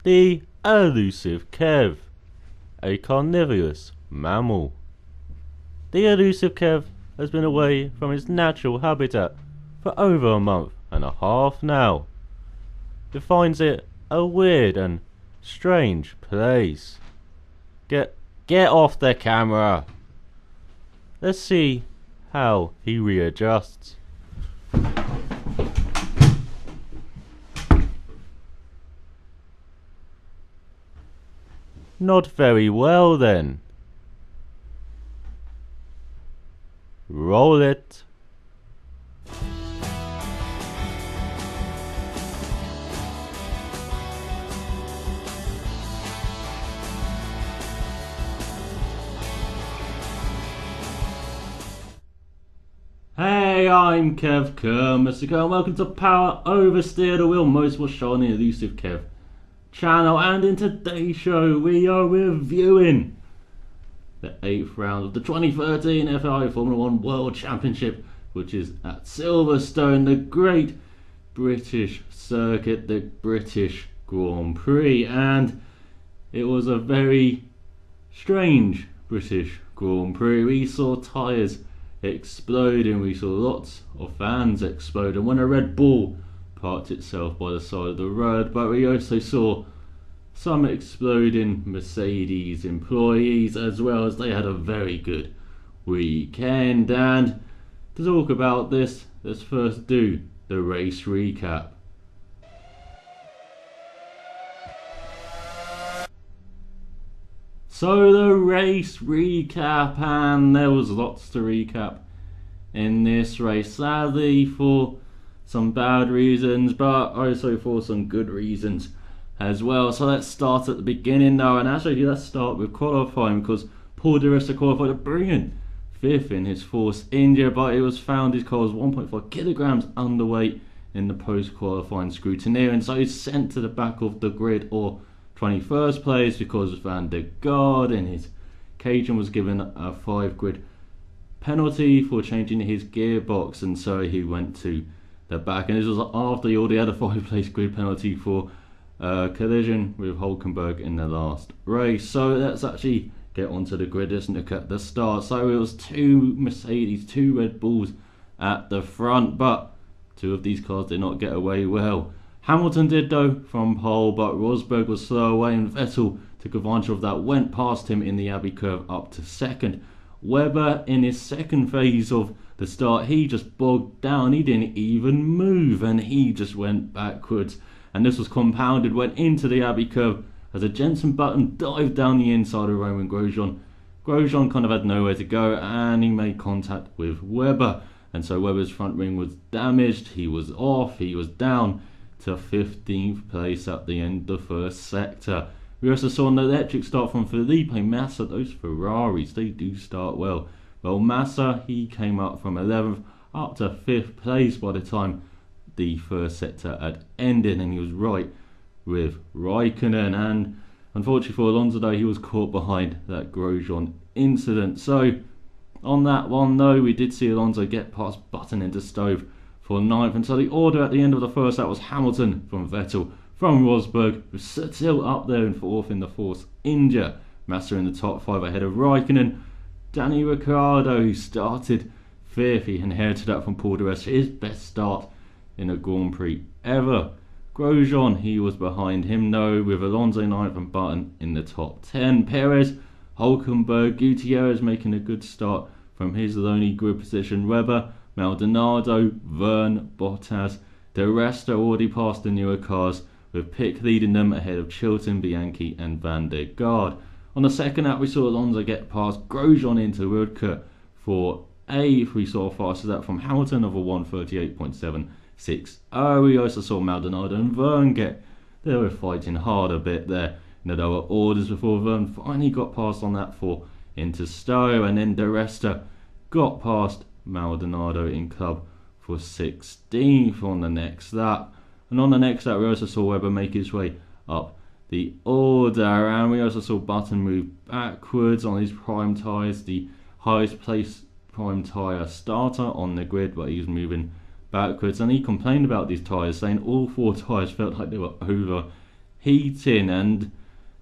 The ElusiveKev, a carnivorous mammal. The ElusiveKev has been away from its natural habitat for over a month and a half now. It finds it a weird and strange place. Get off the camera. Let's see how he readjusts. Not very well then. Roll it. Hey, I'm Kev Mr. Kerr, and welcome to Power Oversteer, the Wheel Motorsport show on the ElusiveKev channel. And in today's show, we are reviewing the 8th round of the 2013 FIA Formula 1 World Championship, which is at Silverstone, the great British circuit, the British Grand Prix. And it was a very strange British Grand Prix. We saw tyres explode and we saw lots of fans explode, and when a Red Bull parked itself by the side of the road, but we also saw some exploding Mercedes employees as well, as they had a very good weekend. And to talk about this, let's first do the race recap. So the race recap, and there was lots to recap in this race, sadly for some bad reasons, but also for some good reasons as well. So let's start at the beginning now, and actually let's start with qualifying, because Paul di Resta qualified a brilliant 5th in his Force India, but it was found his car was 1.5 kilograms underweight in the post-qualifying scrutineering, so he's sent to the back of the grid, or 21st place, because Van der Garde in his Cajun was given a 5 grid penalty for changing his gearbox, and so he went to the back. And this was after he already had a 5 place grid penalty for collision with Hulkenberg in the last race. So let's actually get onto the grid. Let's look at the start. So it was 2 Mercedes, 2 Red Bulls at the front, but 2 of these cars did not get away well. Hamilton did though from pole, but Rosberg was slow away, and Vettel took advantage of that, went past him in the Abbey curve up to second. Webber in his second phase of the start, he just bogged down, he didn't even move, and he just went backwards, and this was compounded, went into the Abbey curve as a Jensen Button dived down the inside of Romain Grosjean. Grosjean kind of had nowhere to go, and he made contact with Webber, and so Webber's front wing was damaged, he was off, he was down to 15th place at the end of the first sector. We also saw an electric start from Felipe Massa. Those Ferraris, they do start well. Well, Massa, he came up from 11th up to 5th place by the time the first sector had ended, and he was right with Raikkonen. And unfortunately for Alonso though, he was caught behind that Grosjean incident. So on that one though, we did see Alonso get past Button into Stove for 9th, and so the order at the end of the first lap was Hamilton from Vettel, from Rosberg, who's still up there in 4th in the Force India, Massa in the top 5 ahead of Raikkonen. Danny Ricciardo, who started 5th, he inherited that from Paul di Resta, his best start in a Grand Prix ever. Grosjean, he was behind him though, with Alonso 9th and Button in the top 10. Perez, Hulkenberg, Gutierrez making a good start from his lonely grid position. Webber, Maldonado, Verne, Bottas, di Resta already passed the newer cars, with Pick leading them ahead of Chilton, Bianchi and Van der Garde. On the second lap we saw Alonso get past Grosjean into Rudke for 8th. We saw a faster lap from Hamilton of a 1:38.760. We also saw Maldonado and Verne they were fighting hard a bit there in the lower orders before Verne finally got past on that 4 into Stowe, and then di Resta got past Maldonado in club for 16th on the next lap. And on the next lap we also saw Webber make his way up the order, and we also saw Button move backwards on his prime tyres, the highest place prime tyre starter on the grid, but he was moving backwards, and he complained about these tyres, saying all 4 tyres felt like they were over heating. And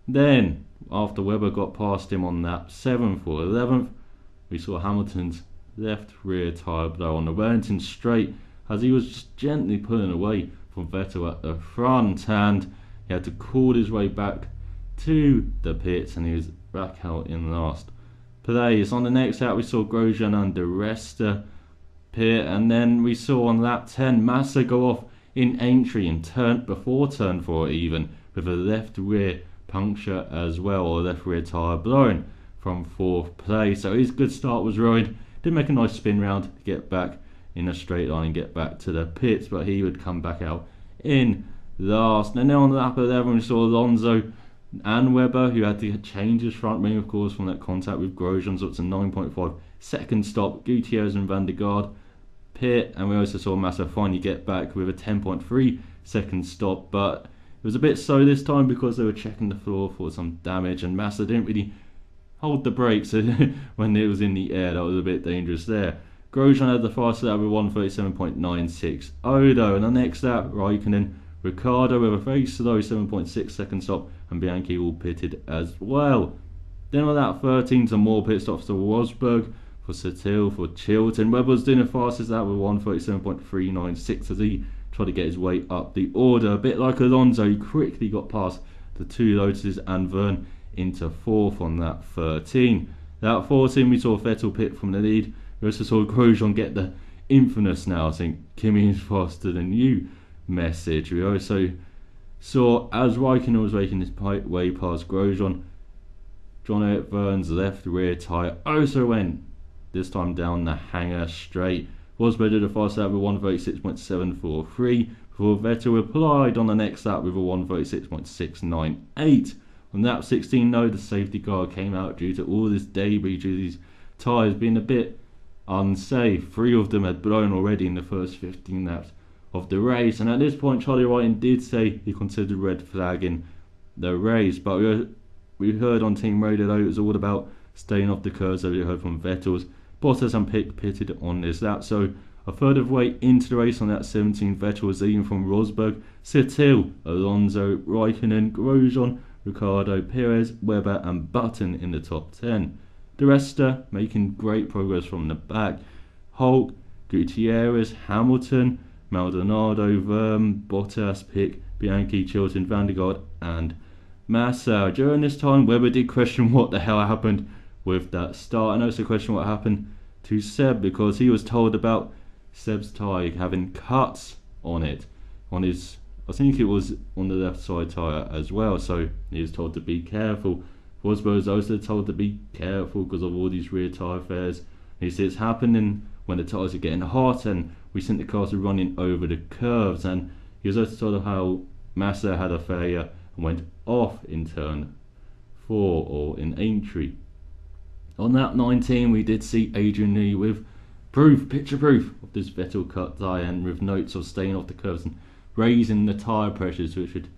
then after Webber got past him on lap 7 for 11th, we saw Hamilton's left rear tyre blow on the Wellington straight as he was just gently pulling away from Vettel at the front, and he had to crawl his way back to the pits, and he was back out in last place. On the next lap we saw Grosjean and the Resta pit, and then we saw on lap 10 Massa go off in entry and before turn 4 even, with a left rear puncture as well, or left rear tyre blowing from 4th place. So his good start was ruined. Did make a nice spin round to get back in a straight line and get back to the pits, but he would come back out in last. And then on lap 11 we saw Alonso and Webber, who had to change his front wing, of course, from that contact with Grosjean, so it's a 9.5 second stop. Gutierrez and Van der Garde pit, and we also saw Massa finally get back with a 10.3 second stop, but it was a bit slow this time because they were checking the floor for some damage, and Massa didn't really hold the brakes when it was in the air. That was a bit dangerous there. Grosjean had the fastest lap with 1:37.96. Though, and the next lap, Raikkonen, Ricciardo with a very slow 7.6 second stop, and Bianchi all pitted as well. Then on lap 13, some more pit stops to Rosberg, for Settil, for Chilton. Webber was doing the fastest lap with 1:37.396 as he tried to get his way up the order. A bit like Alonso, he quickly got past the 2 Lotuses and Verne into 4th on lap 13. Lap 14 we saw Vettel pit from the lead. We also saw Grosjean get the infamous, now I think, Kimi is faster than you message. We also saw, as Raikkonen was making his way past Grosjean, John-Eric Verne's left rear tyre also went, this time down the hanger straight. Rosberg did a fast lap with 1:36.743 before Vettel replied on the next lap with a 1:36.698. On lap 16, though, the safety car came out due to all this debris, due to these tyres being a bit unsafe. 3 of them had blown already in the first 15 laps of the race, and at this point Charlie Whiting did say he considered red flagging the race, but we heard on team radio though it was all about staying off the curves, as we heard from Vettel's. Bottas and Pitt pitted on this lap, so a third of the way into the race on that 17, Vettel was leading from Rosberg, Settil, Alonso, Raikkonen, Grosjean, Ricciardo, Perez, Webber and Button in the top 10. The rest making great progress from the back. Hulk, Gutierrez, Hamilton, Maldonado, Verme, Bottas, Pick, Bianchi, Chilton, Van der Garde and Massa. During this time, Webber did question what the hell happened with that start, and also question what happened to Seb, because he was told about Seb's tyre having cuts on it, on his, I think it was on the left side tyre as well, so he was told to be careful. Rosberg was also told to be careful because of all these rear tyre fares. He said it's happening when the tyres are getting hot and we think the cars are running over the curves, and he was also told how Massa had a failure and went off in turn 4 or in entry. On lap 19 we did see Adrian Newey with picture proof of this Vettel cut tyre, and with notes of staying off the curves and raising the tyre pressures, which would,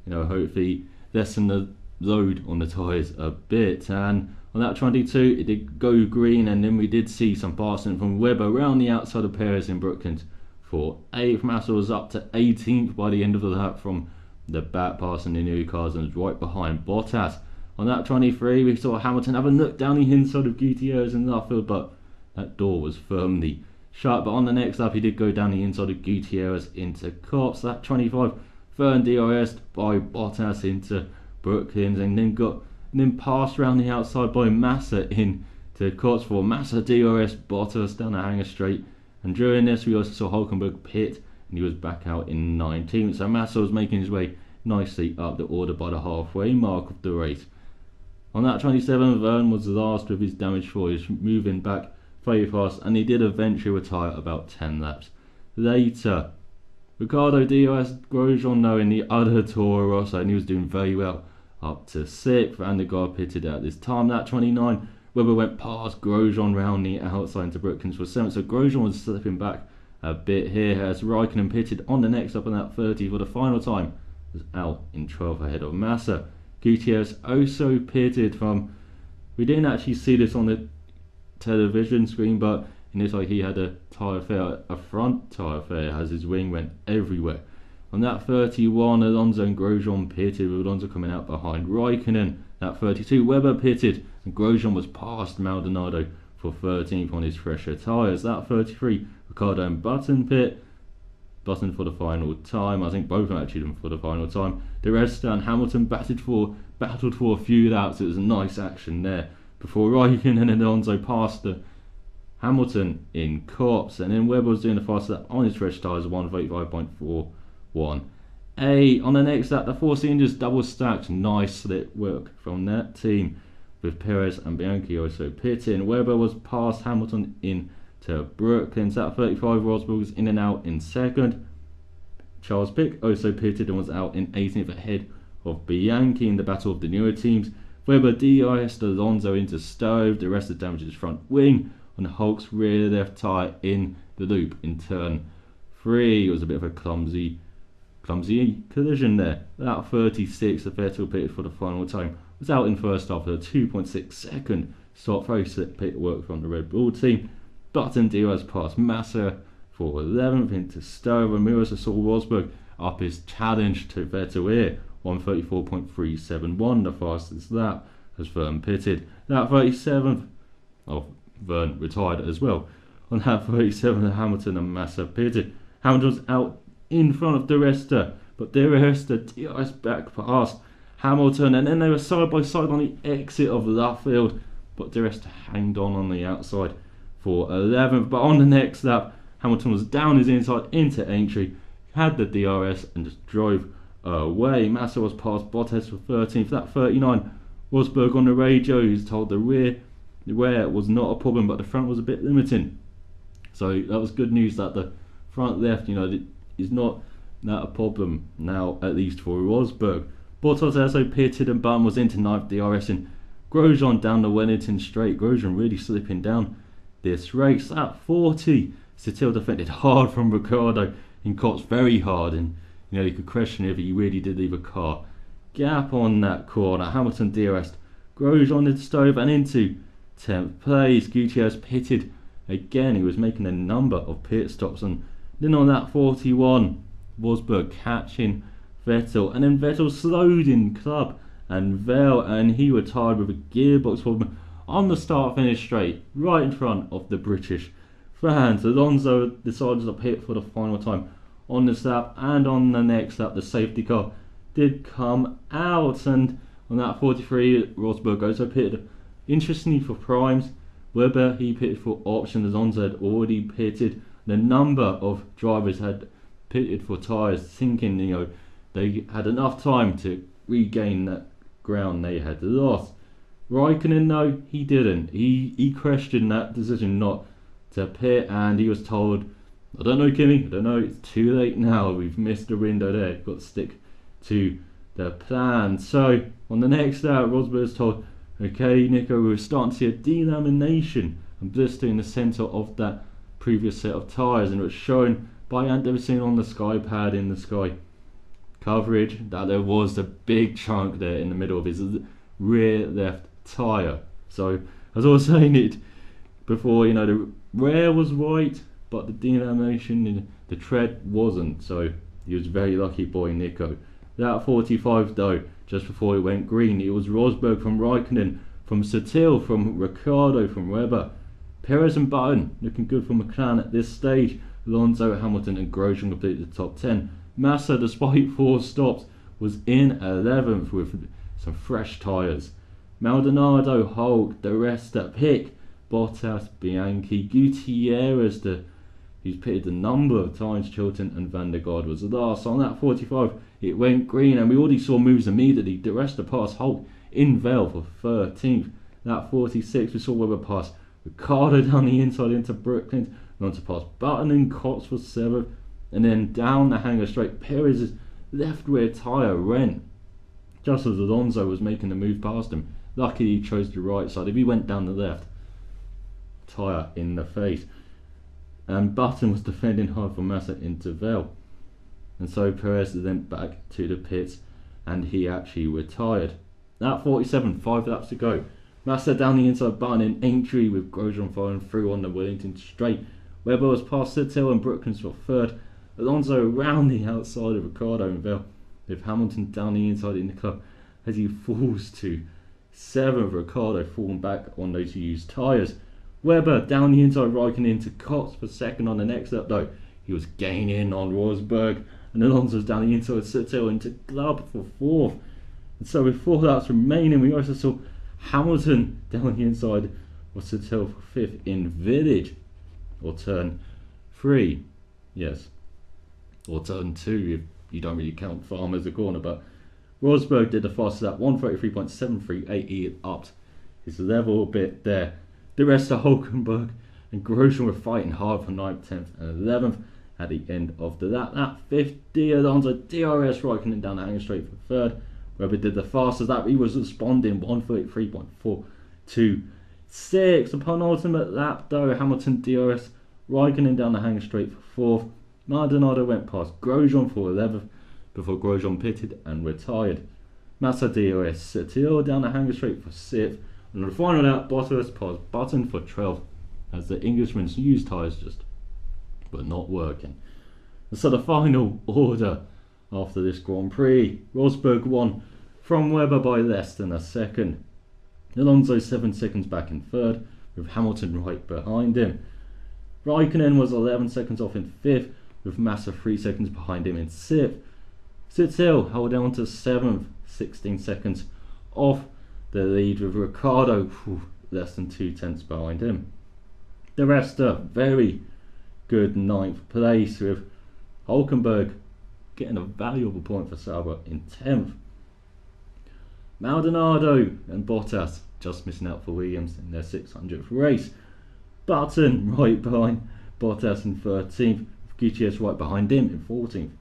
hopefully lessen the load on the tyres a bit. And on lap 22 it did go green, and then we did see some passing from Webber around the outside of Perez in Brooklands for 8th. Massa was up to 18th by the end of the lap from the back, passing the new cars and was right behind Bottas. On lap 23 we saw Hamilton have a look down the inside of Gutierrez in the field, but that door was firmly shut. But on the next lap he did go down the inside of Gutierrez into Cops. Lap 25 Verne DRS by Bottas into Brooklands, and then passed around the outside by Massa into Cops for Massa DRS Bottas down the hanger straight. And during this we also saw Hulkenberg pit, and he was back out in 19th, so Massa was making his way nicely up the order by the halfway mark of the race. On that 27, Verne was last with his damaged floor. He was moving back very fast, and he did eventually retire about 10 laps later. Ricciardo DRS Grosjean though in the other Toro Rosso, and he was doing very well up to 6th. Van der Garde pitted at this time. That 29, Webber went past Grosjean round the outside into Brooklands for 7th, so Grosjean was slipping back a bit here as Raikkonen pitted on the next up on that 30 for the final time, was out in 12th ahead of Massa. Gutierrez also pitted from, we didn't actually see this on the television screen, but in this he had a tyre failure, a front tyre failure, as his wing went everywhere On that 31, Alonso and Grosjean pitted, with Alonso coming out behind Raikkonen. That 32, Webber pitted, and Grosjean was past Maldonado for 13th on his fresher tyres. That 33, Ricciardo and Button pit. Button for the final time. I think both of them actually for the final time. The rest and Hamilton battled for a few laps. It was a nice action there before Raikkonen and Alonso passed Hamilton in Cops, and then Webber was doing the fastest lap on his fresh tyres, 1:35.41. On the next lap, the four cylinders double stacked. Nice slick work from that team, with Perez and Bianchi also pitting. Webber was past Hamilton into Brooklyn. At 35, Rosberg was in and out in second. Charles Pic also pitted and was out in 18th, ahead of Bianchi in the battle of the newer teams. Webber DRS'd Alonso into Stove. The rest of damaged his front wing on Hulk's rear left tyre in the loop in turn 3. It was a bit of a clumsy collision there. At 36, the Vettel pitted for the final time. Was out in first after a 2.6 second stop. Very slick pit work from the Red Bull team. Button DRS past Massa for 11th into Stowe, and we also saw Rosberg up his challenge to Vettel here, 1:34.371, the fastest lap, as Verne pitted. That 37th, Verne retired as well. On that 37th, Hamilton and Massa pitted. Hamilton was out in front of De Resta, but De Resta DRS back past Hamilton, and then they were side by side on the exit of Luffield, but De Resta hanged on the outside for 11th. But on the next lap, Hamilton was down his inside into entry, had the DRS and just drove away. Massa was past Bottas for 13th. That 39, Rosberg on the radio, he's told the rear was not a problem, but the front was a bit limiting. So that was good news that the front left, is not that a problem now, at least for Rosberg. Bottas also pitted and Button was into 9th, DRSing Grosjean down the Wellington straight. Grosjean really slipping down this race. At 40, Setiel defended hard from Ricciardo in Cots, very hard, and you could question if he really did leave a car gap on that corner. Hamilton DRS'd Grosjean into Stove and into 10th place. Gutierrez pitted again. He was making a number of pit stops, and then on that 41, Rosberg catching Vettel, and then Vettel slowed in Club and Vale, and he retired with a gearbox problem on the start finish straight, right in front of the British fans. Alonso decided to pit for the final time on this lap, and on the next lap the safety car did come out, and on that 43, Rosberg also pitted. Interestingly for primes, Webber, he pitted for options. Alonso had already pitted. The number of drivers had pitted for tyres, thinking they had enough time to regain that ground they had lost. Raikkonen, though, he didn't. He questioned that decision not to pit, and he was told, I don't know, Kimi, I don't know, it's too late now, we've missed the window there, you've got to stick to the plan. So on the next lap, Rosberg was told, okay Nico, we're starting to see a delamination and blister in the centre of that previous set of tyres, and it was shown by Anderson on the sky pad in the sky coverage that there was a big chunk there in the middle of his rear left tyre. So as I was saying it before, the rear was right, but the delamination in the tread wasn't, so he was very lucky boy Nico. That 45 though, just before it went green, it was Rosberg from Raikkonen, from Setiel, from Ricciardo, from Webber, Perez and Button looking good for McLaren at this stage. Alonso, Hamilton and Grosjean completed the top 10. Massa, despite 4 stops, was in 11th with some fresh tyres. Maldonado, Hulk, the rest at Pic, Bottas, Bianchi, Gutierrez, who's pitted a number of times, Chilton and Van der Garde was last. On that 45, it went green, and we already saw moves immediately. The rest passed Hulk in Vale for 13th. That 46, we saw Webber pass Ricciardo down the inside into Brooklyn, on to pass Button and Cox for 7th, and then down the hanger straight, Perez's left rear tyre went just as Alonso was making the move past him. Luckily he chose the right side. If he went down the left, tyre in the face. And Button was defending hard for Massa into Vale, and so Perez then back to the pits, and he actually retired. At 47, 5 laps to go. Massa down the inside, Button in entry with Grosjean following through on the Wellington straight. Webber was past Sittel and Brooklands for 3rd. Alonso around the outside of Ricciardo and Vettel, with Hamilton down the inside in the club as he falls to 7th. Ricciardo falling back on those used tyres. Webber down the inside, Raikkonen into Cox for 2nd on the next lap though. He was gaining on Rosberg, and Alonso's down the inside, Sittel into Club for 4th. And so with 4 laps remaining, we also saw Hamilton down the inside of Sittel for 5th in Village, or turn 3. Yes, or turn 2 if you don't really count Farm as a corner, but Rosberg did the fastest lap, 1:33.738. He upped his level a bit there. The rest of Hulkenberg and Grosjean were fighting hard for 9th, 10th and 11th at the end of the lap. Lap 50, Alonso DRS Raikkonen down the hanging straight for 3rd. Webber did the fastest lap, he was responding, 1:33.426. The penultimate lap though, Hamilton DRS Raikkonen down the hanging straight for 4th. Maldonado went past Grosjean for 11th before Grosjean pitted and retired. Massa DRS Sittil down the hanging straight for 6th. And on the final lap, Bottas passed Button for 12th as the Englishman's used tyres just were not working. And so the final order after this Grand Prix, Rosberg won from Webber by less than a second. Alonso 7 seconds back in 3rd, with Hamilton right behind him. Raikkonen was 11 seconds off in 5th, with Massa 3 seconds behind him in 6th. Sittil held on to 7th, 16 seconds off the lead, with Ricciardo less than 2/10 behind him. The rest are very good 9th place, with Hulkenberg getting a valuable point for Sauber in 10th. Maldonado and Bottas just missing out for Williams in their 600th race. Button right behind Bottas in 13th, with Gutierrez right behind him in 14th.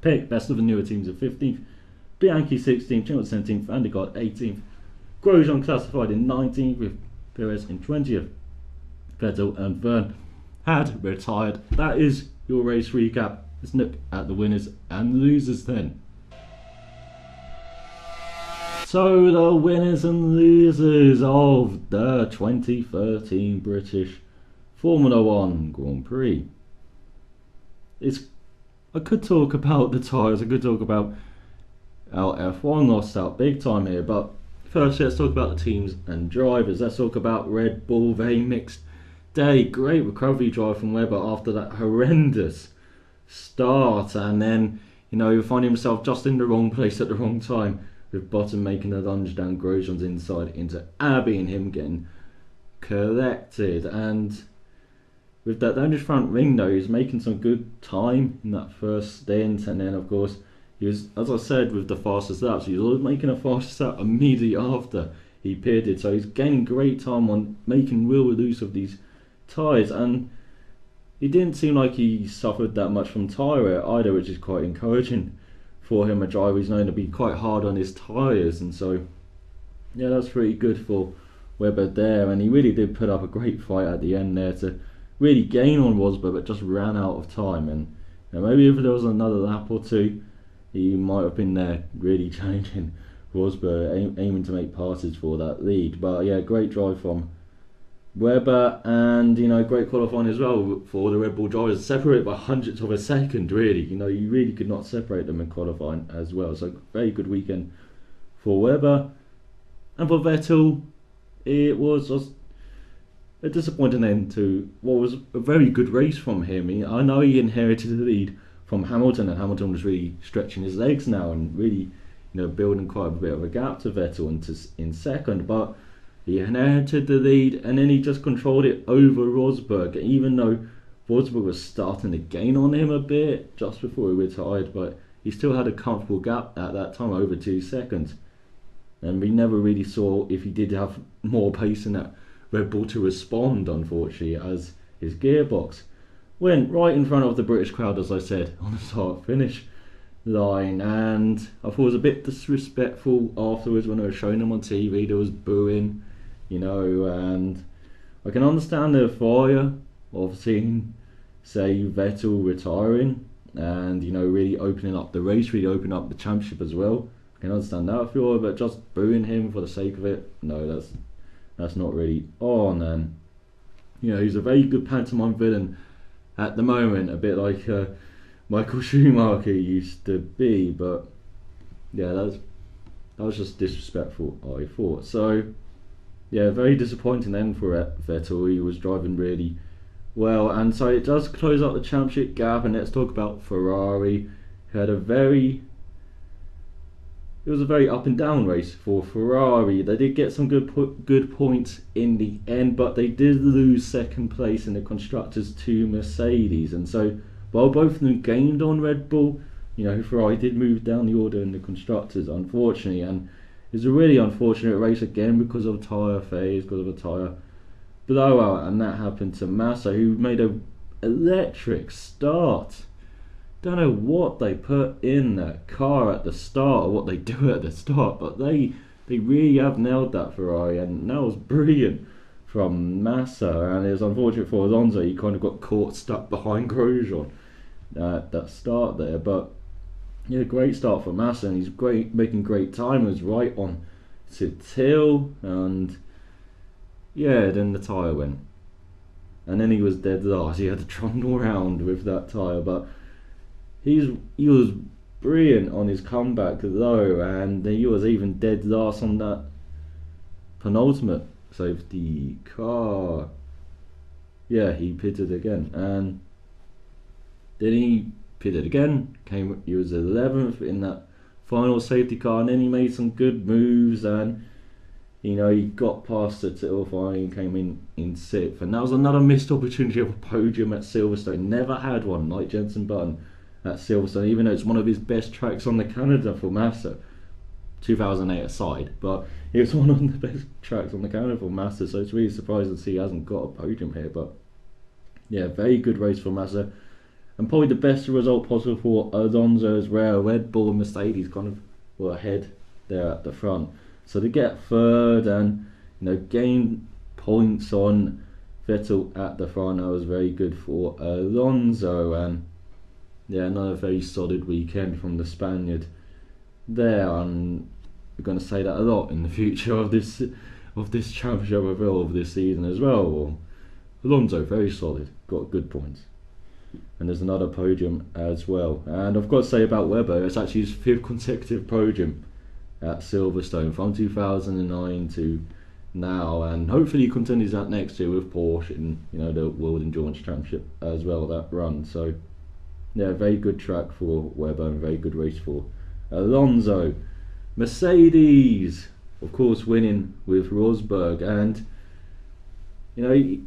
Pick, best of the newer teams, in 15th. Bianchi 16th, Hamilton 17th, Van der Garde 18th. Grosjean classified in 19th, with Perez in 20th. Vettel and Verne had retired. That is your race recap. Let's look at the winners and losers then. So the winners and losers of the 2013 British Formula 1 Grand Prix. I could talk about the tyres, I could talk about our F1 lost out big time here, but first let's talk about the teams and drivers. Let's talk about Red Bull. Very mixed day. Great recovery drive from Webber after that horrendous start, and then you find himself just in the wrong place at the wrong time, with Bottom making a lunge down Grosjean's inside into Abbey and him getting collected. And with that down his front ring though, he was making some good time in that first stint, and then of course he was, as I said, with the fastest laps, he was making a fastest lap immediately after he pitted, so he's gaining great time on making real use of these tyres, and it didn't seem like he suffered that much from tyre wear either, which is quite encouraging for him, a driver who's known to be quite hard on his tyres. And so yeah, that's pretty good for Webber there, and he really did put up a great fight at the end there to really gain on Rosberg, but just ran out of time. And maybe if there was another lap or two, he might have been there really challenging Rosberg, aiming to make passes for that lead. But yeah, great drive from Webber, and great qualifying as well for the Red Bull drivers, separated by hundredths of a second. Really, you really could not separate them in qualifying as well. So very good weekend for Webber. And for Vettel, it was just a disappointing end to what was a very good race from him. I know he inherited the lead from Hamilton, and Hamilton was really stretching his legs now and really building quite a bit of a gap to Vettel in second, but he inherited the lead and then he just controlled it over Rosberg, even though Rosberg was starting to gain on him a bit just before he retired, but he still had a comfortable gap at that time, over 2 seconds. And we never really saw if he did have more pace in that Red Bull to respond, unfortunately, as his gearbox went right in front of the British crowd, as I said, on the start-finish line. And I thought it was a bit disrespectful afterwards when they were showing him on TV. There was booing, and I can understand the fire of seeing, say, Vettel retiring and, really opening up the race, really opening up the championship as well. I can understand that feel, but just booing him for the sake of it, no, that's not really on. And he's a very good pantomime villain at the moment, a bit like Michael Schumacher used to be. But yeah, that was just disrespectful, I thought. So yeah, very disappointing end for Vettel. He was driving really well, and so it does close up the championship gap. And let's talk about Ferrari, who had it was a very up and down race for Ferrari. They did get some good points in the end, but they did lose second place in the constructors to Mercedes. And so while both of them gained on Red Bull, Ferrari did move down the order in the constructors, unfortunately. And it was a really unfortunate race again because of a tyre phase, because of a tyre blowout, and that happened to Massa, who made a electric start. Don't know what they put in that car at the start or what they do at the start, but they really have nailed that Ferrari, and that was brilliant from Massa. And it was unfortunate for Alonso, he kind of got caught stuck behind Grosjean at that start there. But yeah, great start for Massa, and he's making great time. He was right on to Till, and yeah, then the tyre went, and then he was dead last. He had to trundle around with that tyre, but he was brilliant on his comeback though, and he was even dead last on that penultimate safety car. Yeah, he pitted again, and then he pitted again. He was 11th in that final safety car, and then he made some good moves, and he got past the Till finally and came in 6th. And that was another missed opportunity of a podium at Silverstone. Never had one like Jenson Button at Silverstone, even though it's one of his best tracks on the Canada for Massa, 2008 aside, but it was one of the best tracks on the Canada for Massa, so it's really surprising to see he hasn't got a podium here. But yeah, very good race for Massa, and probably the best result possible for Alonso as well. Red Bull and Mercedes kind of were ahead there at the front, so to get third and gain points on Vettel at the front, that was very good for Alonso. And yeah, another very solid weekend from the Spaniard there, and we're going to say that a lot in the future of this championship of this season as well. Well, Alonso, very solid, got good points, and there's another podium as well. And I've got to say about Webber, it's actually his 5th consecutive podium at Silverstone from 2009 to now, and hopefully he continues that next year with Porsche in the World Endurance Championship as well, that run. So yeah, very good track for Webber and very good race for Alonso. Mercedes, of course, winning with Rosberg, and he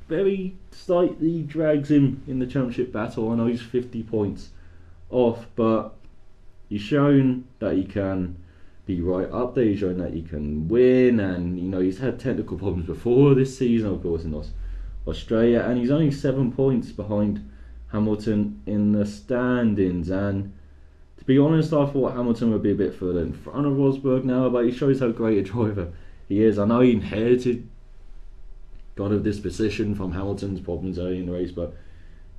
very slightly drags him in the championship battle. I know he's 50 points off, but he's shown that he can be right up there. He's shown that he can win, and he's had technical problems before this season, of course, in Australia, and he's only 7 points behind Hamilton in the standings. And to be honest, I thought Hamilton would be a bit further in front of Rosberg now, but he shows how great a driver he is. I know he inherited kind of this position from Hamilton's problems early in the race, but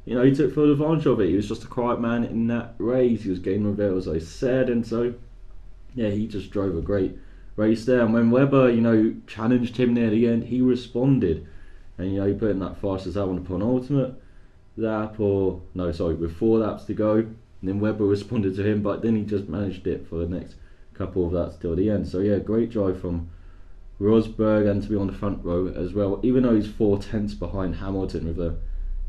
he took full advantage of it. He was just a quiet man in that race. He was gaining on Vettel, as I said, and so yeah, he just drove a great race there. And when Webber challenged him near the end, he responded, and he put in that fastest lap on the penultimate lap, with 4 laps to go, and then Webber responded to him, but then he just managed it for the next couple of laps till the end. So yeah, great drive from Rosberg, and to be on the front row as well, even though he's 4/10 behind Hamilton with a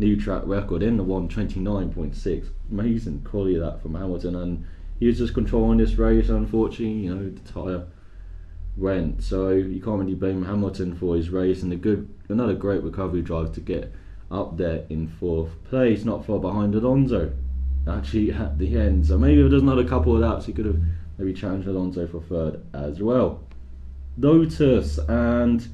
new track record in the 1:29.6. Amazing quality of that from Hamilton, and he was just controlling this race. Unfortunately, the tyre went, so you can't really blame Hamilton for his race, and another great recovery drive to get up there in 4th place, not far behind Alonso actually at the end. So maybe if there's another couple of laps, he could have maybe challenged Alonso for 3rd as well. Lotus and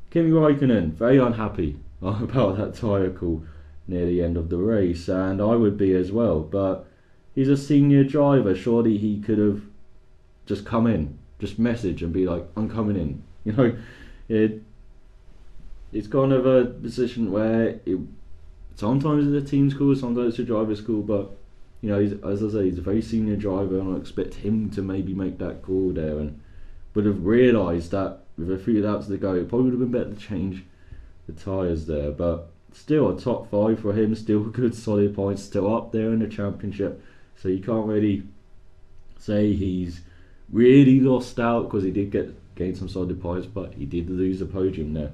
Kimi Raikkonen, very unhappy about that tyre call near the end of the race, and I would be as well, but he's a senior driver. Surely he could have just come in, just message and be like, I'm coming in. It's kind of a position where sometimes it's a team's call, sometimes it's a driver's call, but as I say, he's a very senior driver, and I expect him to maybe make that call there, and would have realised that with a few laps to go, it probably would have been better to change the tyres there. But still a top 5 for him, still good solid points, still up there in the championship. So you can't really say he's really lost out, because he did gain some solid points, but he did lose a podium there.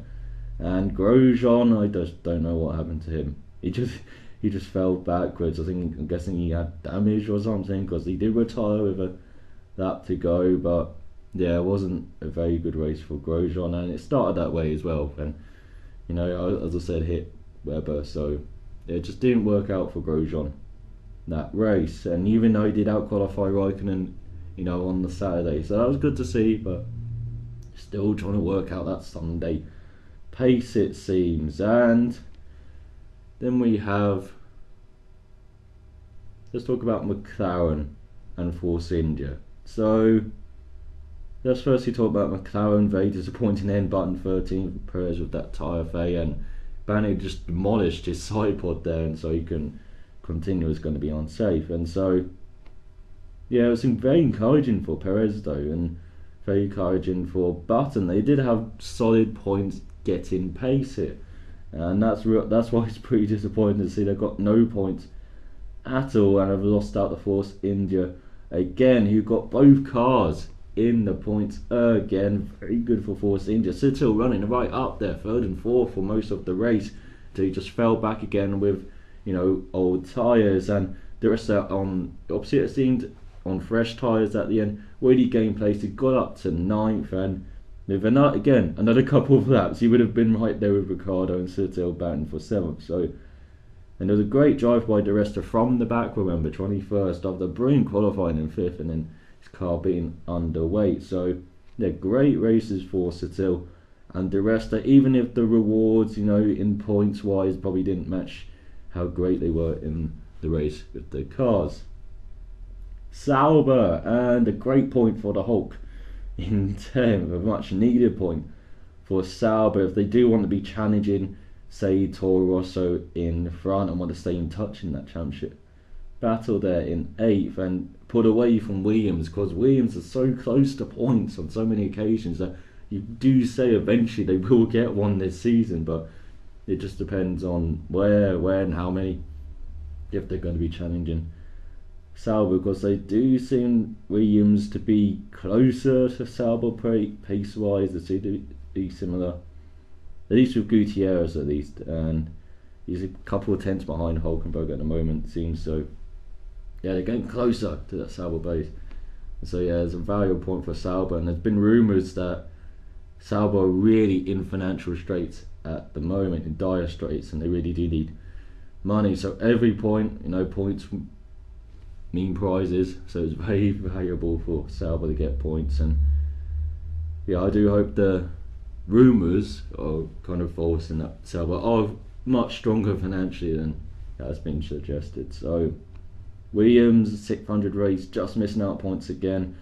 And Grosjean, I just don't know what happened to him. He just fell backwards. I'm guessing he had damage or something, because he did retire with a lap to go. But yeah, it wasn't a very good race for Grosjean, and it started that way as well. And as I said, hit Webber, so it just didn't work out for Grosjean that race. And even though he did out-qualify Raikkonen, on the Saturday, so that was good to see, but still trying to work out that Sunday pace, it seems. And then we have, let's talk about McLaren and Force India. So let's firstly talk about McLaren. Very disappointing end, button 13 for Perez with that tyre failure, and Banny just demolished his side pod there, and so he can continue is going to be unsafe. And so yeah, it was very encouraging for Perez though, and very encouraging for Button. They did have solid points getting pace here, and that's why it's pretty disappointing to see they got no points at all, and have lost out to Force India again, who got both cars in the points again. Very good for Force India. Sittil running right up there, 3rd and 4th for most of the race, so he just fell back again with old tyres, and the rest are on opposite, it seemed, on fresh tyres at the end. Really gained place. He got up to 9th, and with another couple of laps, he would have been right there with Ricciardo and Sittil batting for 7th. So, and there was a great drive by Di Resta from the back, remember, 21st, after brilliant qualifying in 5th, and then his car being underweight. So yeah, great races for Sittil and Di Resta, even if the rewards, in points wise, probably didn't match how great they were in the race with the cars. Sauber, and a great point for the Hulk in 10th, a much needed point for Sauber if they do want to be challenging, say, Toro Rosso in front and want to stay in touch in that championship battle there in 8th, and put away from Williams, because Williams are so close to points on so many occasions that you do say eventually they will get one this season, but it just depends on where and how many, if they're going to be challenging Sauber, because they do seem Williams to be closer to Sauber pace wise. They seem to be similar, at least with Gutierrez at least, and he's a couple of tenths behind Hulkenberg at the moment, it seems. So yeah, they're getting closer to that Sauber base. So yeah, it's a valuable point for Sauber, and there's been rumours that Sauber are really in financial straits at the moment, in dire straits, and they really do need money. So every point, points mean prizes, so it's very valuable for Sauber to get points. And yeah, I do hope the rumours are kind of false, and that Sauber are much stronger financially than has been suggested. So Williams, 600 race, just missing out points again.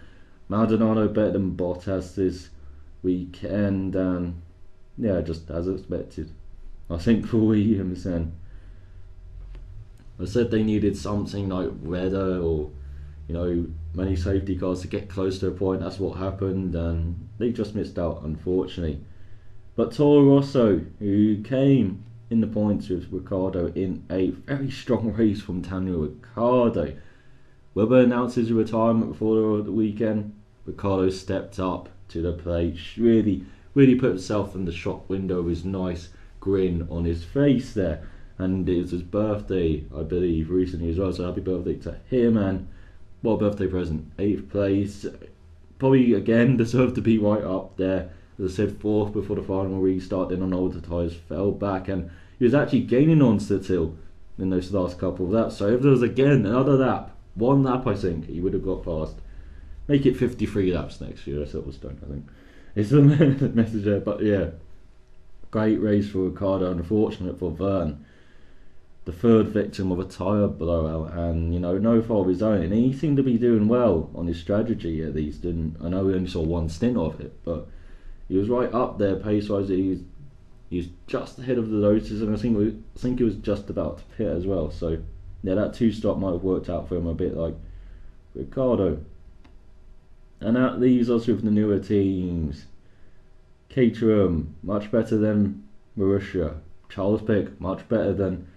Maldonado better than Bottas this weekend, and yeah, just as expected, I think, for Williams. And I said they needed something like weather or many safety cars to get close to a point. That's what happened, and they just missed out, unfortunately. But Toro Rosso, who came in the points with Ricciardo in a very strong race from Daniel Ricciardo. Webber announced his retirement before the weekend. Ricciardo stepped up to the plate, really put himself in the shop window with his nice grin on his face there. And it was his birthday, I believe, recently as well, so happy birthday to him, and what a birthday present. 8th place, probably again deserved to be right up there. As I said, 4th before the final restart, then on older tyres, fell back, and he was actually gaining on Sittil in those last couple of laps. So if there was again another lap, one lap I think, he would have got past. Make it 53 laps next year, that's what was done, I think. It's the message there, but yeah. Great race for Ricciardo, unfortunate for Verne. The 3rd victim of a tyre blowout, and no fault of his own, and he seemed to be doing well on his strategy at least. And I know we only saw one stint of it, but he was right up there pace wise. He was just ahead of the Lotus, and I think he was just about to pit as well. So yeah, that 2-stop might have worked out for him a bit like Ricciardo. And that leaves us with the newer teams. Caterham, much better than Marussia. Charles Pic, much better than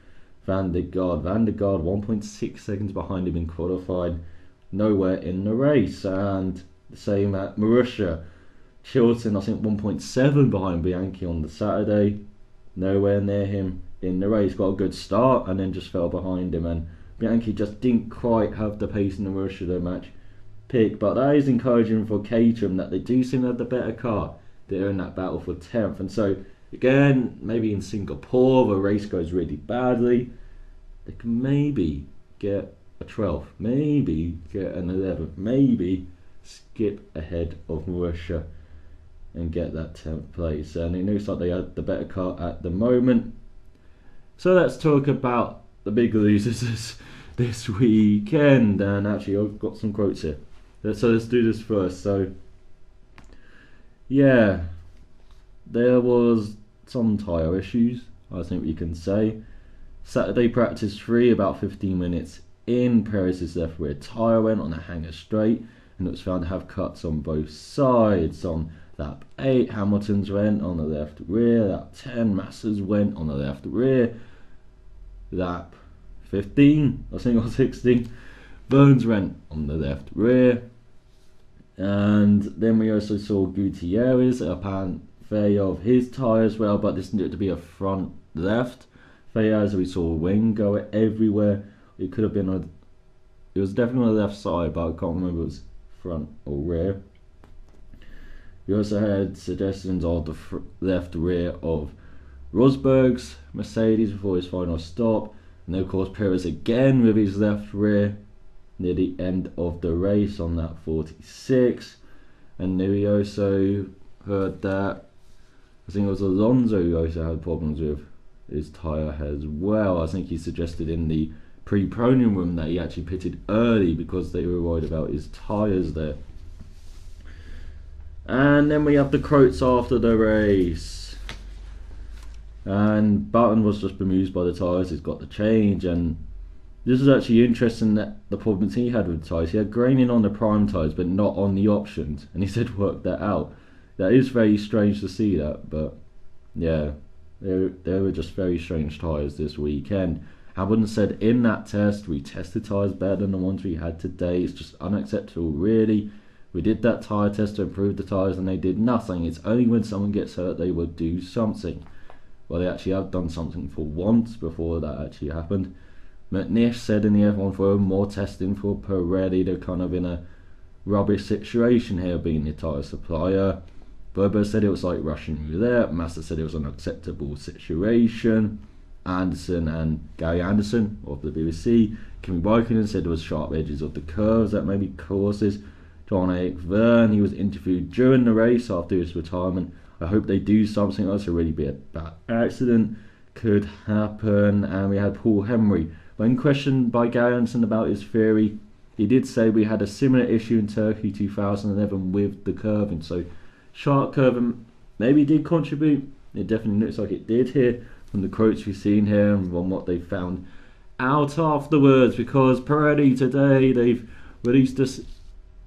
Van der Garde. Van der Garde 1.6 seconds behind him in qualifying, nowhere in the race. And the same at Marussia. Chilton, I think 1.7 behind Bianchi on the Saturday, nowhere near him in the race. Got a good start and then just fell behind him, and Bianchi just didn't quite have the pace in the Marussia to match Pic. But that is encouraging for Caterham that they do seem to have the better car. They're in that battle for 10th, and so again, maybe in Singapore the race goes really badly, they can maybe get a 12th, maybe get an 11th, maybe skip ahead of Marussia and get that 10th place. And it looks like they had the better car at the moment. So let's talk about the big losers this weekend. And actually, I've got some quotes here. So let's do this first. So yeah, there was some tyre issues, I think we can say. Saturday practice 3, about 15 minutes in, Perez's left rear tyre went on a hanger straight, and it was found to have cuts on both sides. On lap 8, Hamilton's went on the left rear. Lap 10, Massa's went on the left rear. Lap 15, I think, or 16, Burns went on the left rear. And then we also saw Gutierrez, a apparent failure of his tyre as well, but this needed to be a front left failure, as we saw wing go everywhere. It could have been it was definitely on the left side, but I can't remember if it was front or rear. We also had suggestions of the left rear of Rosberg's Mercedes before his final stop, and then of course Perez again with his left rear near the end of the race on lap 46. And then we also heard that I think it was Alonso who also had problems with his tyre as well. I think he suggested in the pre-podium room that he actually pitted early because they were worried about his tyres there. And then we have the quotes after the race. And Button was just bemused by the tyres. He's got the change, and this is actually interesting that the problems he had with the tyres. He had graining on the prime tyres but not on the options, and he said work that out. That is very strange to see that, but yeah, they were just very strange tyres this weekend. Hamilton said in that test, we tested tyres better than the ones we had today. It's just unacceptable, really. We did that tyre test to improve the tyres and they did nothing. It's only when someone gets hurt they would do something. Well, they actually have done something for once before that actually happened. McNish said in the F1 forum, more testing for Pirelli. They're kind of in a rubbish situation here, being the tyre supplier. Berber said it was like Russian roulette. Massa said it was an acceptable situation. Anderson and Gary Anderson of the BBC. Kimi Raikkonen said there was sharp edges of the curves that maybe causes. John-Eric Verne, he was interviewed during the race after his retirement. I hope they do something else. A really bad accident could happen. And we had Paul Henry. When questioned by Gary Anderson about his theory, he did say we had a similar issue in Turkey 2011 with the curving. So sharp curving maybe did contribute. It definitely looks like it did here from the quotes we've seen here and from what they found out afterwards. Because Pirelli today, they've released a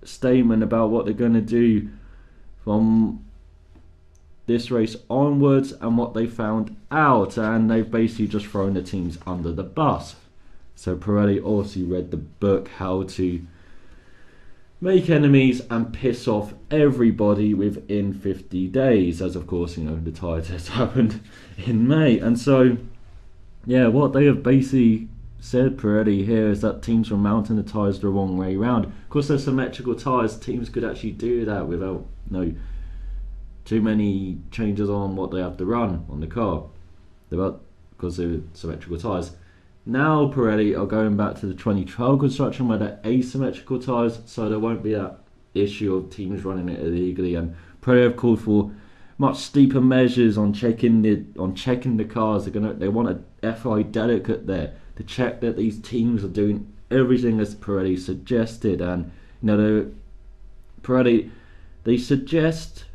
statement about what they're going to do from this race onwards and what they found out, and they've basically just thrown the teams under the bus. So Pirelli also read the book How to Make Enemies and Piss Off Everybody Within 50 Days, as of course, you know, the tyre test happened in May. And so yeah, what they have basically said, Pirelli, here, is that teams were mounting the tyres the wrong way round. Of course, they're symmetrical tyres. Teams could actually do that without too many changes on what they have to run on the car, because they're symmetrical tyres. Now Pirelli are going back to the 2012 construction where they're asymmetrical tyres, so there won't be that issue of teams running it illegally. And Pirelli have called for much steeper measures on checking the cars. They want a FI delegate there to check that these teams are doing everything as Pirelli suggested. And Pirelli, they suggest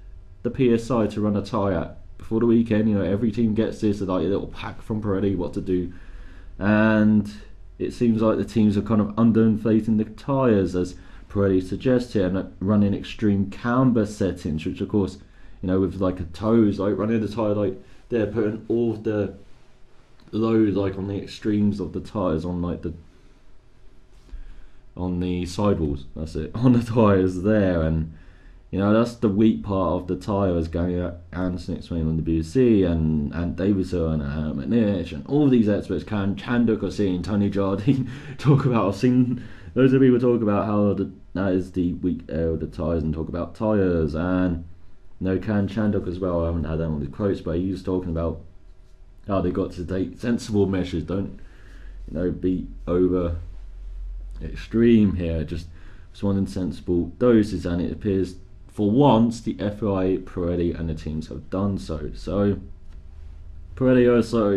the PSI to run a tyre before the weekend. Every team gets this, like a little pack from Pirelli what to do, and it seems like the teams are kind of underinflating the tyres as Pirelli suggests here, and running extreme camber settings, which of course, with like a toes, like running the tyre like they're putting all the load like on the extremes of the tyres, on like on the sidewalls. That's it, on the tyres there, and you know that's the weak part of the tyres. Going at Anderson explained on the BBC, and Davison and McNish and all these experts, Chanduk, I've seen Tony Jardine talk about. I've seen loads of people talk about how that is the weak area of the tyres and talk about tyres, and Can Chanduk as well. I haven't had that on the quotes, but he was talking about how they got to take sensible measures. Don't be over extreme here. Just one in sensible doses, and it appears for once the FIA, Pirelli, and the teams have done so. So Pirelli also,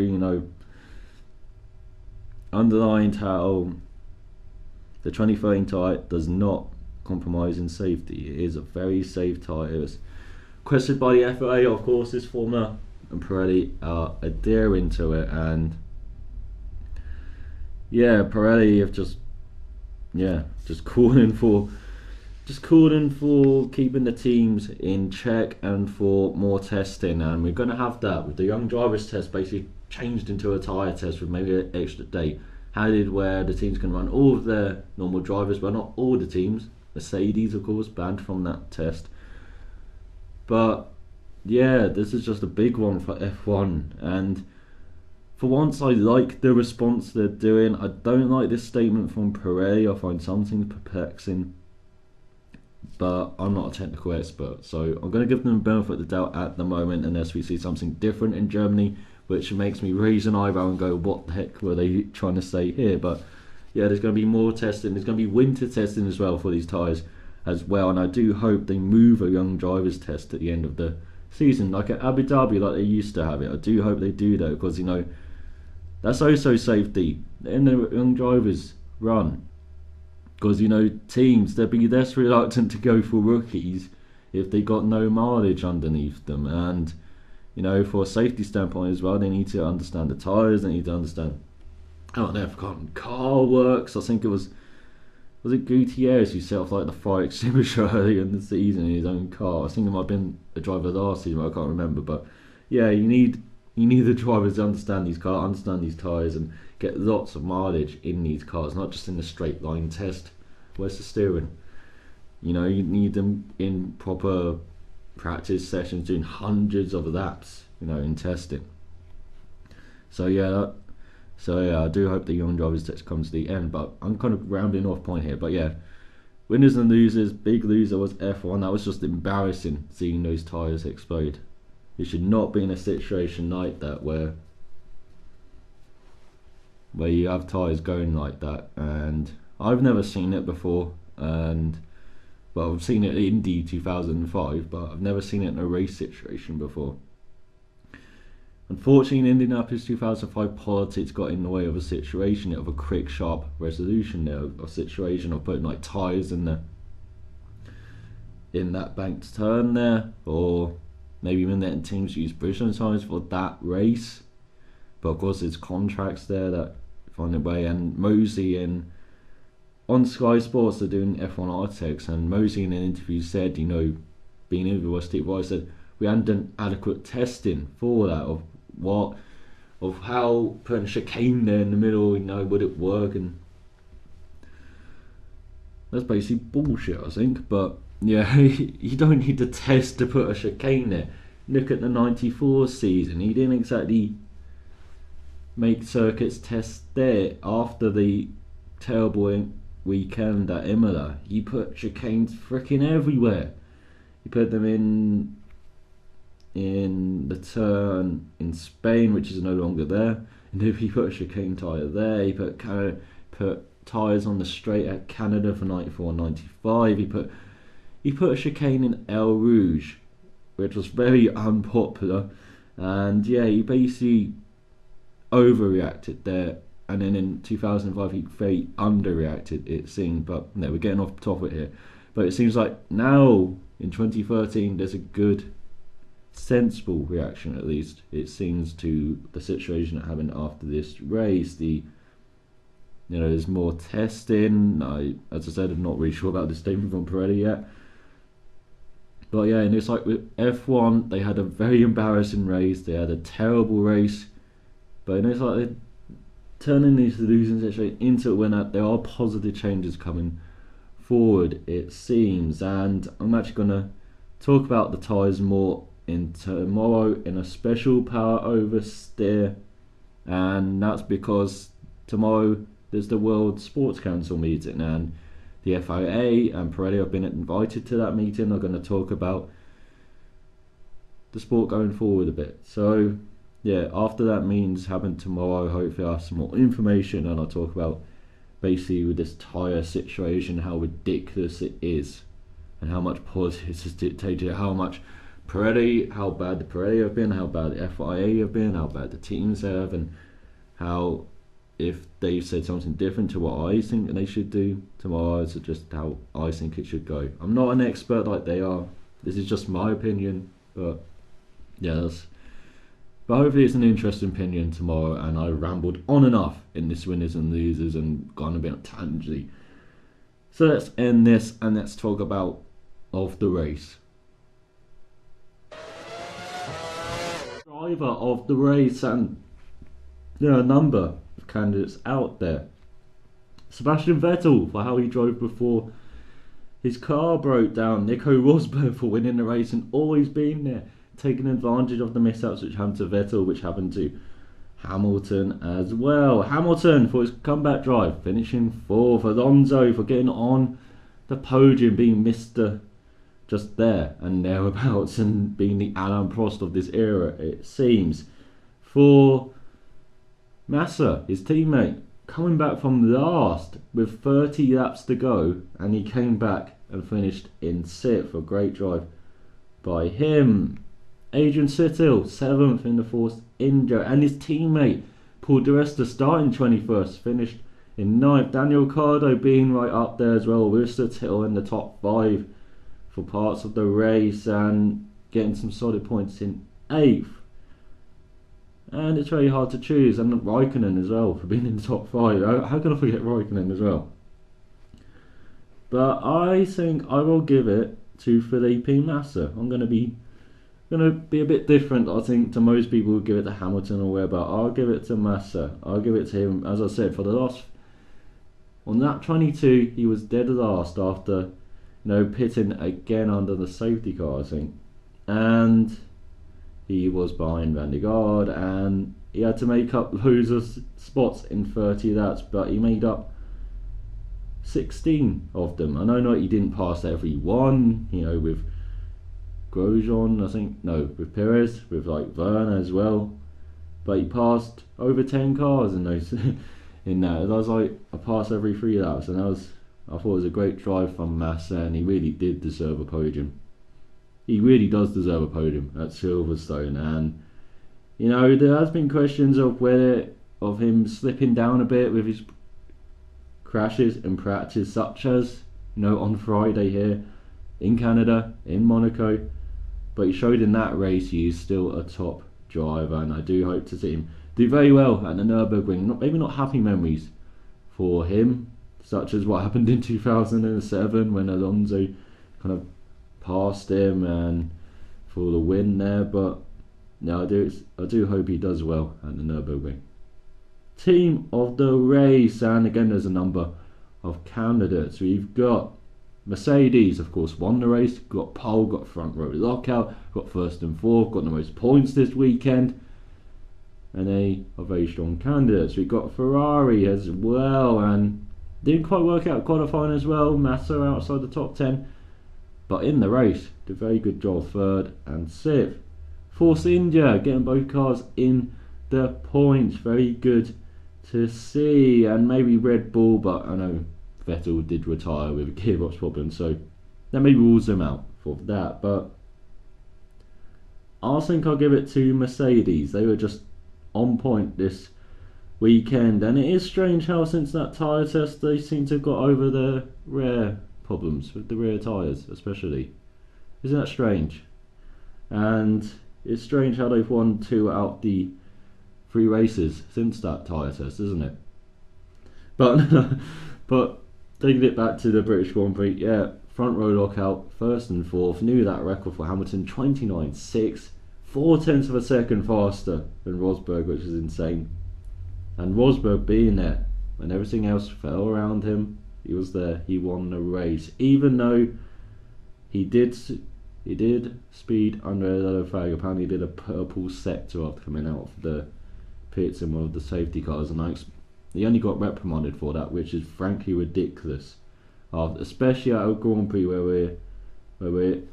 underlined how the 2013 tyre does not compromise in safety. It is a very safe tyre. It's requested by the FIA, of course. This formula and Pirelli are adhering to it, and Pirelli have just calling for keeping the teams in check and for more testing, and we're going to have that with the young drivers test basically changed into a tyre test with maybe an extra day added, where the teams can run all of their normal drivers, but not all the teams. Mercedes, of course, banned from that test. But this is just a big one for F1, and for once I like the response they're doing. I don't like this statement from Pirelli. I find something perplexing, but I'm not a technical expert, so I'm going to give them the benefit of the doubt at the moment, unless we see something different in Germany, which makes me raise an eyebrow and go, what the heck were they trying to say here? But there's going to be more testing. There's going to be winter testing as well for these tyres as well, and I do hope they move a young drivers test at the end of the season, like at Abu Dhabi, like they used to have it. I do hope they do that, because that's also safety in the young drivers run, because teams, they'd be less reluctant to go for rookies if they got no mileage underneath them, and for a safety standpoint as well, they need to understand the tyres. They need to understand how an F1 car works. I think it was it Gutierrez who set off like the fire extinguisher earlier in the season in his own car. I think it might have been a driver last season, I can't remember. But you need the drivers to understand these cars, understand these tyres, and get lots of mileage in these cars, not just in the straight line test. Where's the steering? You need them in proper practice sessions, doing hundreds of laps, in testing. So I do hope the young drivers test comes to the end, but I'm kind of rounding off point here. But winners and losers. Big loser was F1. That was just embarrassing, seeing those tyres explode. You should not be in a situation like that where you have tyres going like that, and I've never seen it before, and I've seen it in Indy 2005, but I've never seen it in a race situation before. Unfortunately, in Indianapolis 2005, politics got in the way of a situation, of a quick, sharp resolution there, a situation of putting like tyres in that banked turn there, or maybe even letting teams use British tyres for that race. But of course, there's contracts there that find a way, and Mosey on Sky Sports, they're doing F1 Architects, and Mosey in an interview said, being interviewed by Steve Weiss, said we hadn't done adequate testing for that, of how putting chicane there in the middle, would it work? And that's basically bullshit, I think. But you don't need to test to put a chicane there. Look at the 94 season. He didn't exactly make circuits test there after the terrible weekend at Imola. He put chicanes freaking everywhere. He put them in the turn in Spain, which is no longer there, and if he put a chicane tyre there, he put tyres on the straight at Canada for 94 and 95. He put a chicane in El Rouge, which was very unpopular, and he basically overreacted there. And then in 2005 he very underreacted, it seemed. But we're getting off topic here. But it seems like now in 2013 there's a good, sensible reaction, at least it seems, to the situation that happened after this race. There's more testing. As I said, I'm not really sure about this statement from Pirelli yet. But and it's like with F1, they had a very embarrassing race. They had a terrible race. But it's like they're turning these losing situation into a winner. There are positive changes coming forward, it seems, and I'm actually gonna talk about the tyres more in tomorrow in a special power oversteer, and that's because tomorrow there's the World Sports Council meeting, and the FIA and Pirelli have been invited to that meeting. They're going to talk about the sport going forward a bit. So yeah, after that means having tomorrow, hopefully I'll have some more information, and I'll talk about basically with this tyre situation, how ridiculous it is, and how much politics has dictated how much Pirelli, how bad the Pirelli have been, how bad the FIA have been, how bad the teams have, and how if they've said something different to what I think they should do tomorrow, it's just how I think it should go. I'm not an expert like they are. This is just my opinion, but yeah, but hopefully it's an interesting opinion tomorrow, and I rambled on enough in this winners and losers and gone a bit tangentially. So let's end this and let's talk about of the race. Driver of the race, and there are a number of candidates out there. Sebastian Vettel for how he drove before his car broke down. Nico Rosberg for winning the race and always being there, taking advantage of the mishaps which happened to Vettel, which happened to Hamilton as well. Hamilton for his comeback drive, finishing fourth. Alonso for getting on the podium, being Mr. just there and thereabouts, and being the Alain Prost of this era, it seems. For Massa, his teammate, coming back from last with 30 laps to go, and he came back and finished in 6th. A great drive by him. Adrian Sittil, 7th in the Force India, and his teammate Paul Di Resta starting 21st, finished in 9th. Daniel Ricciardo being right up there as well, with Sittil in the top 5 for parts of the race and getting some solid points in 8th. And it's very hard to choose, and Raikkonen as well for being in the top 5. How can I forget Raikkonen as well? But I think I will give it to Felipe Massa. I'm going to be a bit different, I think, to most people who give it to Hamilton or whatever. I'll give it to Massa. I'll give it to him. As I said, for the last, on lap 22, he was dead last after, pitting again under the safety car, I think, and he was behind Van der Garde, and he had to make up loads of spots in 30 laps, but he made up 16 of them. I know he didn't pass every one, with Grosjean, I think, no, with Perez, with Verna as well, but he passed over 10 cars in those in that. I was I passed every 3 laps, and I thought it was a great drive from Massa, and he really did deserve a podium. He really does deserve a podium at Silverstone, and there has been questions of him slipping down a bit with his crashes in practice, such as on Friday here in Canada, in Monaco. But he showed in that race he is still a top driver, and I do hope to see him do very well at the Nürburgring. Maybe not happy memories for him, such as what happened in 2007 when Alonso kind of passed him and for the win there. But no, I do hope he does well at the Nürburgring. Team of the race, and again there's a number of candidates. We've got Mercedes, of course, won the race, got pole, got front row lockout, got first and fourth, got the most points this weekend, and they are very strong candidates. We've got Ferrari as well, and didn't quite work out qualifying as well. Massa outside the top 10, but in the race did a very good job, 3rd and 6th. Force India getting both cars in the points, very good to see. And maybe Red Bull, but I know Vettel did retire with a gearbox problem, so that maybe rules them out for that. But I think I'll give it to Mercedes. They were just on point this weekend, and it is strange how since that tyre test they seem to have got over the rear problems with the rear tyres especially. Isn't that strange? And it's strange how they've won 2 out the 3 races since that tyre test, isn't it? But taking it back to the British Grand Prix, yeah, front row lockout, 1st and 4th, knew that record for Hamilton, 29.6, 0.4 of a second faster than Rosberg, which is insane. And Rosberg being there when everything else fell around him, he was there. He won the race, even though he did speed under a yellow flag. Apparently, he did a purple sector after coming out of the pits in one of the safety cars, and he only got reprimanded for that, which is frankly ridiculous. Especially at a Grand Prix where we're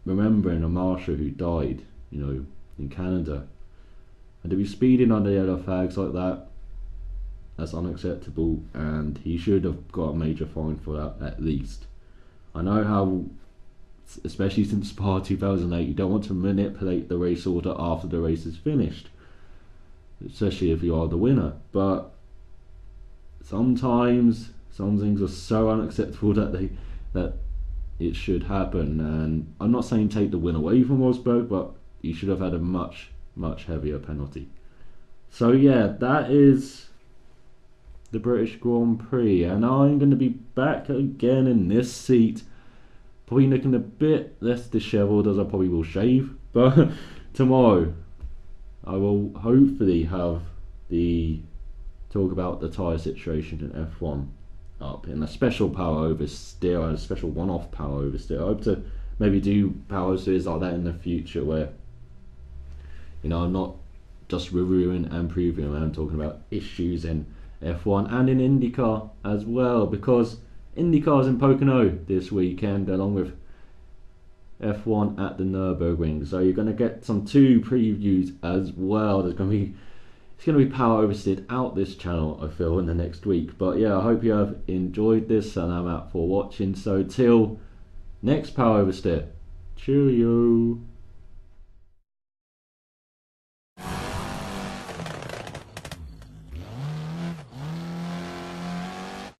remembering a marshal who died, in Canada, and to be speeding under yellow flags like that, that's unacceptable, and he should have got a major fine for that at least. I know how, especially since Spa 2008, you don't want to manipulate the race order after the race is finished, especially if you are the winner, but sometimes some things are so unacceptable that it should happen. And I'm not saying take the win away from Rosberg, but he should have had a much heavier penalty. So yeah, that is the British Grand Prix, and I'm going to be back again in this seat, probably looking a bit less dishevelled as I probably will shave, but tomorrow I will hopefully have the talk about the tyre situation in F1 up in a special power oversteer and a special one-off power oversteer. I hope to maybe do power oversteers like that in the future, where I'm not just reviewing and previewing, I'm talking about issues in F1 and in IndyCar as well, because IndyCar's in Pocono this weekend along with F1 at the Nürburgring, so you're going to get two previews as well. It's going to be power oversteered out this channel, I feel, in the next week. But yeah, I hope you have enjoyed this, and I'm out for watching. So till next power oversteer, cheerio.